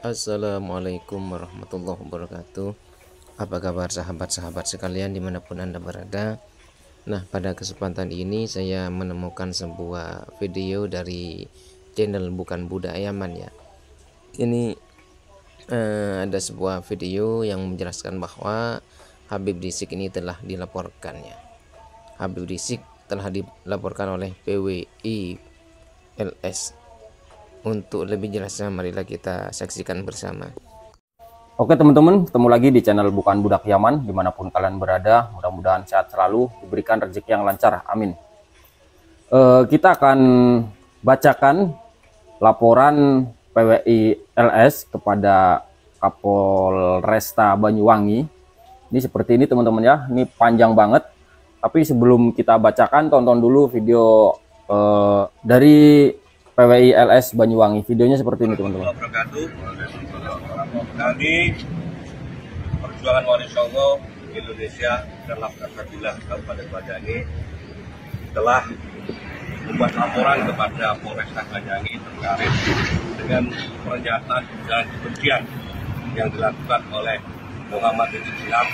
Assalamualaikum warahmatullahi wabarakatuh. Apa kabar sahabat-sahabat sekalian dimanapun Anda berada? Nah, pada kesempatan ini saya menemukan sebuah video dari channel Bukan Budak Yaman ya. Ini ada sebuah video yang menjelaskan bahwa Habib Rizik ini telah dilaporkan ya. Habib Rizik telah dilaporkan oleh PWI LS. Untuk lebih jelasnya marilah kita saksikan bersama. Oke teman-teman, ketemu lagi di channel Bukan Budak Yaman. Dimanapun kalian berada, mudah-mudahan sehat selalu, diberikan rezeki yang lancar, amin. Kita akan bacakan laporan PWI LS kepada Kapolresta Banyuwangi. Ini seperti ini teman-teman ya, ini panjang banget. Tapi sebelum kita bacakan, tonton dulu video dari PWI LS Banyuwangi. Videonya seperti ini teman-teman. Kami Perjuangan Wali Songo Indonesia dan Laskar Kabupaten Banyuwangi telah membuat laporan kepada Polresta Banyuwangi terkait dengan pernyataan ujaran kebencian yang dilakukan oleh Muhammad Rizik Syihab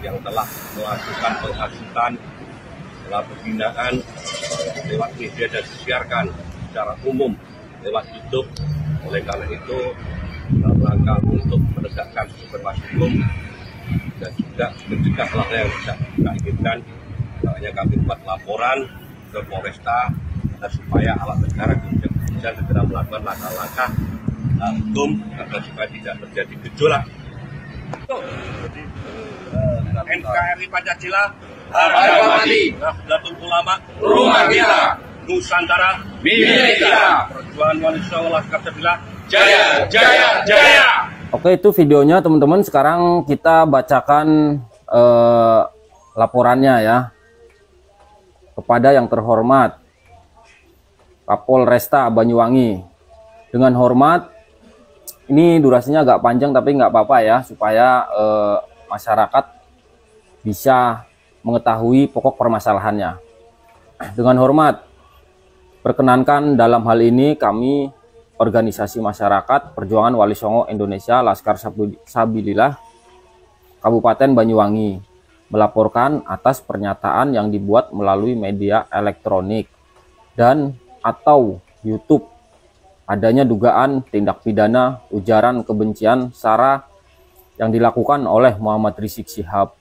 yang telah melakukan penghasutan, penghinaan lewat media dan disiarkan secara umum lewat YouTube. Oleh karena itu, dalam rangka untuk menegakkan supremasi hukum dan juga mencegah hal yang bisa kita inginkan, makanya kami buat laporan ke Polresta agar supaya alat negara bisa segera melakukan langkah-langkah hukum agar supaya tidak terjadi gejolak. NKRI Pancasila harga mati, Nahdlatul Ulama rumah kita, Nusantara milik kita, Perjuangan Wali Songo Laskar jaya, jaya, jaya. Oke, itu videonya teman-teman. Sekarang kita bacakan laporannya ya. Kepada yang terhormat Kapolresta Banyuwangi. Dengan hormat, ini durasinya agak panjang tapi nggak apa-apa ya, supaya masyarakat bisa mengetahui pokok permasalahannya. Dengan hormat, perkenankan dalam hal ini kami Organisasi Masyarakat Perjuangan Wali Songo Indonesia Laskar Sabilillah Kabupaten Banyuwangi melaporkan atas pernyataan yang dibuat melalui media elektronik dan atau YouTube adanya dugaan tindak pidana ujaran kebencian SARA yang dilakukan oleh Muhammad Rizik Syihab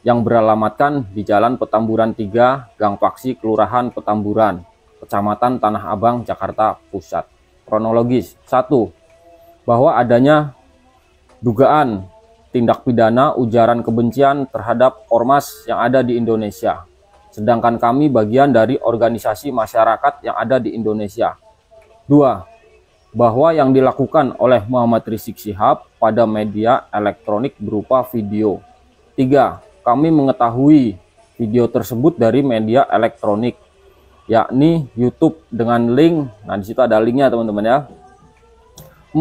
yang beralamatkan di Jalan Petamburan 3, Gang Paksi, Kelurahan Petamburan, Kecamatan Tanah Abang, Jakarta Pusat. Kronologis. 1. Bahwa adanya dugaan tindak pidana ujaran kebencian terhadap ormas yang ada di Indonesia. Sedangkan kami bagian dari organisasi masyarakat yang ada di Indonesia. 2. Bahwa yang dilakukan oleh Muhammad Rizik Syihab pada media elektronik berupa video. 3. Kami mengetahui video tersebut dari media elektronik, yakni YouTube dengan link. Nah, di situ ada linknya teman-teman ya. 4.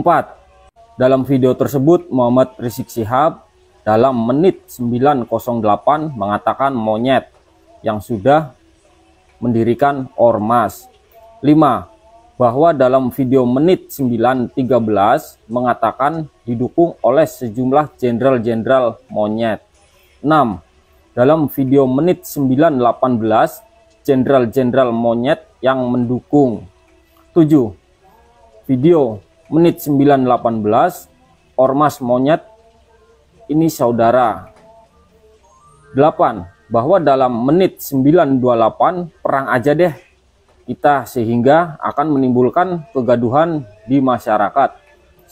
Dalam video tersebut Muhammad Rizik Syihab dalam menit 9:08 mengatakan monyet yang sudah mendirikan ormas. 5. Bahwa dalam video menit 9:13 mengatakan didukung oleh sejumlah jenderal-jenderal monyet. 6. Dalam video menit 9:18 jenderal-jenderal monyet yang mendukung. 7. Video menit 9:18 ormas monyet ini saudara. 8. Bahwa dalam menit 9:28 perang aja deh kita sehingga akan menimbulkan kegaduhan di masyarakat.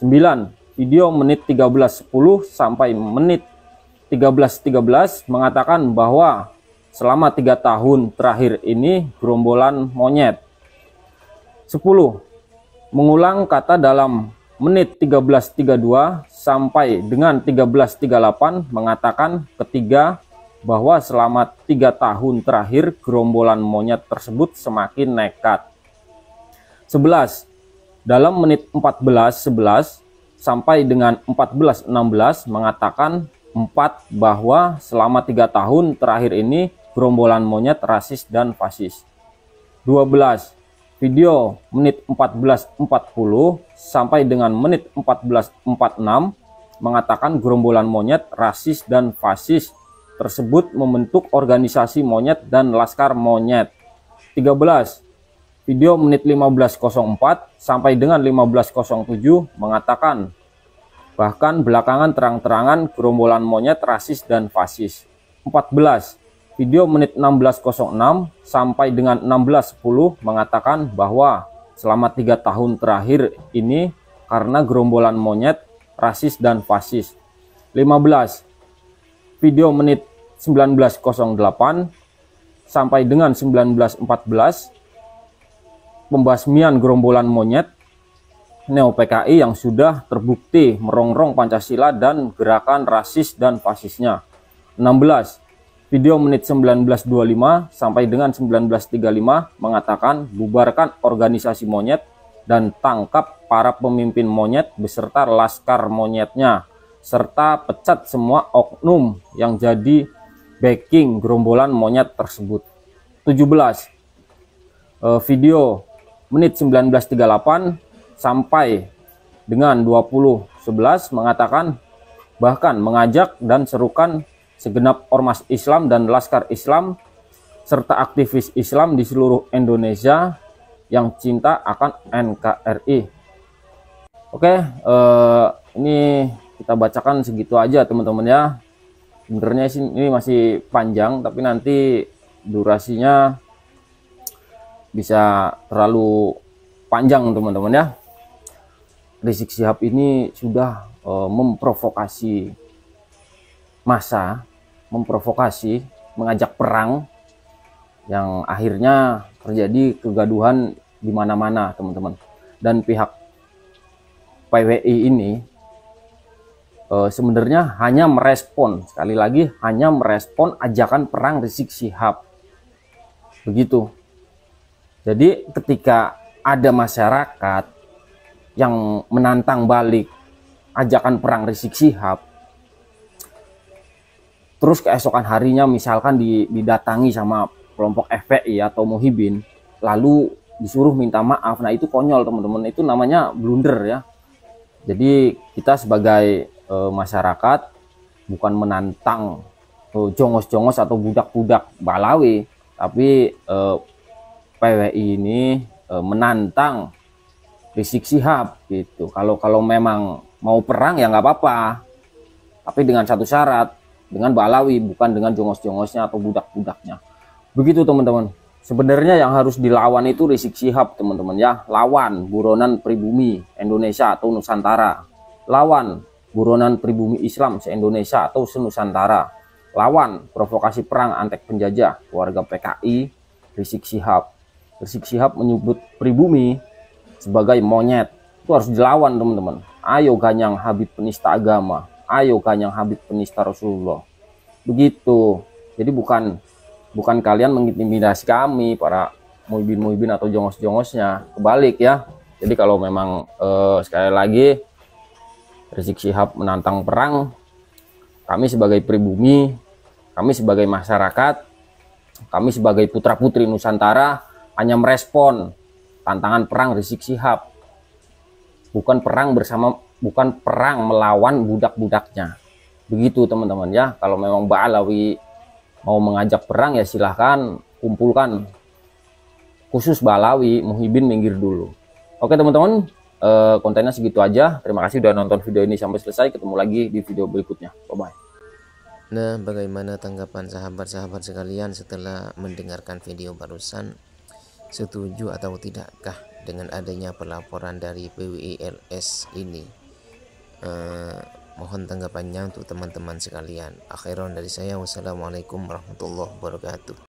9. Video menit 13:10 sampai menit 13:13 mengatakan bahwa selama 3 tahun terakhir ini gerombolan monyet. 10. Mengulang kata dalam menit 13:32 sampai dengan 13:38 mengatakan ketiga bahwa selama 3 tahun terakhir gerombolan monyet tersebut semakin nekat. 11. Dalam menit 14:11 sampai dengan 14:16 mengatakan 4 bahwa selama 3 tahun terakhir ini gerombolan monyet rasis dan fasis. 12. video menit 14.40 sampai dengan menit 14.46 mengatakan gerombolan monyet rasis dan fasis tersebut membentuk organisasi monyet dan laskar monyet. 13. Video menit 15.04 sampai dengan 15.07 mengatakan bahkan belakangan terang-terangan gerombolan monyet rasis dan fasis. 14. Video menit 16.06 sampai dengan 16.10 mengatakan bahwa selama 3 tahun terakhir ini karena gerombolan monyet rasis dan fasis. 15. Video menit 19.08 sampai dengan 19.14 pembasmian gerombolan monyet Neo PKI yang sudah terbukti merongrong Pancasila dan gerakan rasis dan fasisnya. 16. Video menit 19.25 sampai dengan 19.35 mengatakan bubarkan organisasi monyet dan tangkap para pemimpin monyet beserta laskar monyetnya, serta pecat semua oknum yang jadi backing gerombolan monyet tersebut. 17. Video menit 19.38 sampai dengan 20.11 mengatakan bahkan mengajak dan serukan segenap ormas Islam dan laskar Islam serta aktivis Islam di seluruh Indonesia yang cinta akan NKRI. Oke, ini kita bacakan segitu aja teman-teman ya. Sebenarnya ini masih panjang tapi nanti durasinya bisa terlalu panjang teman-teman ya. Rizik Syihab ini sudah memprovokasi massa, memprovokasi, mengajak perang yang akhirnya terjadi kegaduhan di mana-mana teman-teman. Dan pihak PWI ini sebenarnya hanya merespon, sekali lagi hanya merespon ajakan perang Rizik Syihab. Begitu. Jadi ketika ada masyarakat yang menantang balik ajakan perang Rizik Syihab, terus keesokan harinya misalkan didatangi sama kelompok FPI atau Muhibin, lalu disuruh minta maaf, nah itu konyol teman-teman, itu namanya blunder ya. Jadi kita sebagai masyarakat bukan menantang jongos-jongos atau budak-budak Balawi, tapi PWI ini menantang Rizik Syihab gitu. Kalau memang mau perang ya nggak apa-apa, tapi dengan satu syarat, dengan Balawi, bukan dengan jongos-jongosnya atau budak-budaknya. Begitu teman-teman. Sebenarnya yang harus dilawan itu Rizik Syihab teman-teman ya. Lawan buronan pribumi Indonesia atau Nusantara. Lawan buronan pribumi Islam se-Indonesia atau se-Nusantara. Lawan provokasi perang antek penjajah keluarga PKI Rizik Syihab. Rizik Syihab menyebut pribumi sebagai monyet. Itu harus dilawan teman-teman. Ayo ganyang Habib penista agama. Ayo ganyang Habib penista Rasulullah. Begitu. Jadi bukan kalian mengintimidasi kami para muhibin atau jongos-jongosnya, kebalik ya. Jadi kalau memang sekali lagi Rizik Syihab menantang perang, kami sebagai pribumi, kami sebagai masyarakat, kami sebagai putra-putri Nusantara hanya merespon tantangan perang Rizik Syihab, bukan perang melawan budak-budaknya. Begitu teman-teman ya. Kalau memang Balawi mau mengajak perang ya silahkan kumpulkan, khusus Balawi, Muhibin minggir dulu. Oke teman-teman, kontennya segitu aja. Terima kasih sudah nonton video ini sampai selesai. Ketemu lagi di video berikutnya. Bye bye. Nah, bagaimana tanggapan sahabat-sahabat sekalian setelah mendengarkan video barusan? Setuju atau tidakkah dengan adanya pelaporan dari PWI-LS ini? Mohon tanggapannya untuk teman-teman sekalian. Akhiran dari saya, wassalamualaikum warahmatullahi wabarakatuh.